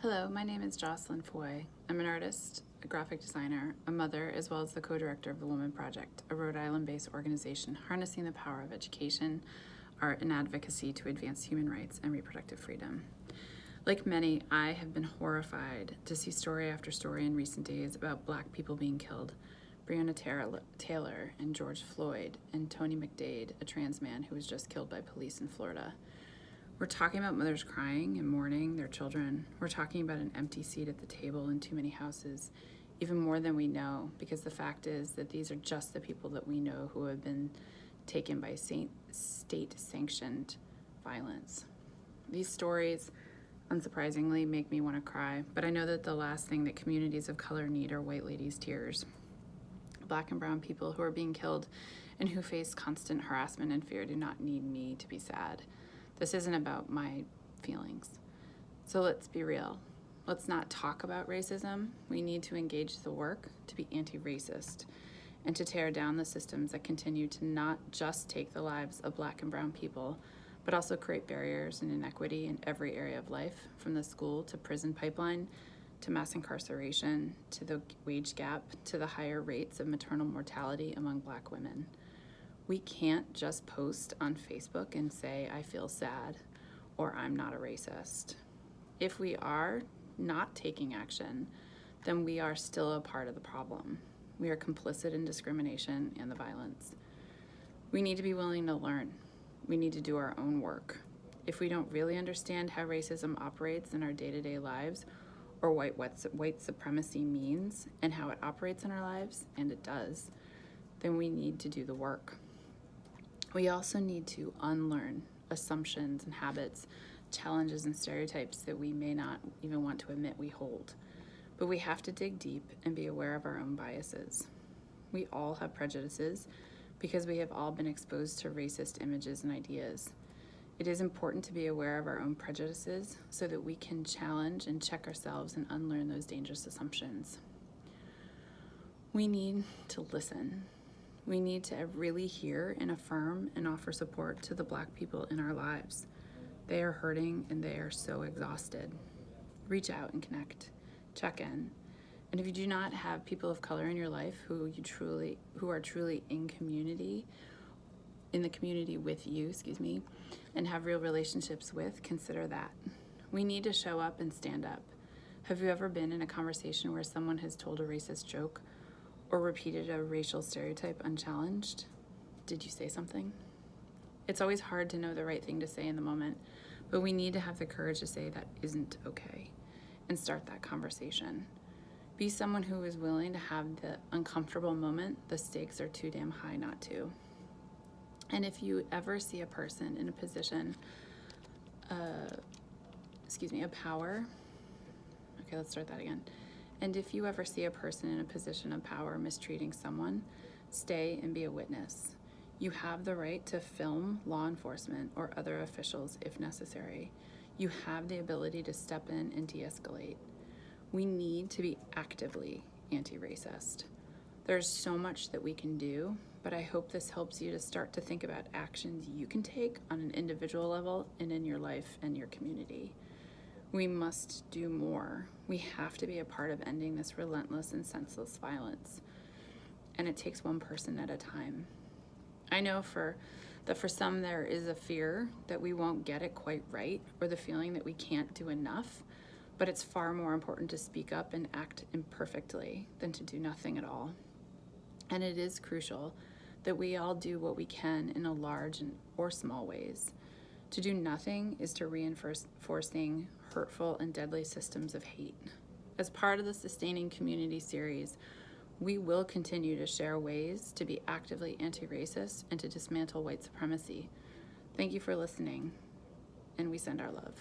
Hello, my name is Jocelyn Foye. I'm an artist, a graphic designer, a mother, as well as the co-director of the Women Project, a Rhode Island-based organization harnessing the power of education, art, and advocacy to advance human rights and reproductive freedom. Like many, I have been horrified to see story after story in recent days about Black people being killed. Breonna Taylor and George Floyd and Tony McDade, a trans man who was just killed by police in Florida. We're talking about mothers crying and mourning their children. We're talking about an empty seat at the table in too many houses, even more than we know, because the fact is that these are just the people that we know who have been taken by state-sanctioned violence. These stories, unsurprisingly, make me want to cry, but I know that the last thing that communities of color need are white ladies' tears. Black and brown people who are being killed and who face constant harassment and fear do not need me to be sad. This isn't about my feelings. So let's be real. Let's not talk about racism. We need to engage the work to be anti-racist and to tear down the systems that continue to not just take the lives of Black and brown people, but also create barriers and inequity in every area of life, from the school to prison pipeline, to mass incarceration, to the wage gap, to the higher rates of maternal mortality among Black women. We can't just post on Facebook and say, I feel sad, or I'm not a racist. If we are not taking action, then we are still a part of the problem. We are complicit in discrimination and the violence. We need to be willing to learn. We need to do our own work. If we don't really understand how racism operates in our day-to-day lives, or white supremacy means, and how it operates in our lives, and it does, then we need to do the work. We also need to unlearn assumptions and habits, challenges and stereotypes that we may not even want to admit we hold. But we have to dig deep and be aware of our own biases. We all have prejudices because we have all been exposed to racist images and ideas. It is important to be aware of our own prejudices so that we can challenge and check ourselves and unlearn those dangerous assumptions. We need to listen. We need to really hear and affirm and offer support to the Black people in our lives. They are hurting and they are so exhausted. Reach out and connect. Check in. And if you do not have people of color in your life who are truly in the community with you, and have real relationships with, consider that. We need to show up and stand up. Have you ever been in a conversation where someone has told a racist joke or repeated a racial stereotype unchallenged? Did you say something? It's always hard to know the right thing to say in the moment, but we need to have the courage to say that isn't okay and start that conversation. Be someone who is willing to have the uncomfortable moment. The stakes are too damn high not to. And if you ever see a person in a position, of power, okay, let's start that again. And if you ever see a person in a position of power mistreating someone, stay and be a witness. You have the right to film law enforcement or other officials if necessary. You have the ability to step in and de-escalate. We need to be actively anti-racist. There's so much that we can do, but I hope this helps you to start to think about actions you can take on an individual level and in your life and your community. We must do more. We have to be a part of ending this relentless and senseless violence. And it takes one person at a time. I know for some there is a fear that we won't get it quite right, or the feeling that we can't do enough, but it's far more important to speak up and act imperfectly than to do nothing at all. And it is crucial that we all do what we can in a large or small ways. To do nothing is to reinforcing hurtful and deadly systems of hate. As part of the Sustaining Community series, we will continue to share ways to be actively anti-racist and to dismantle white supremacy. Thank you for listening, and we send our love.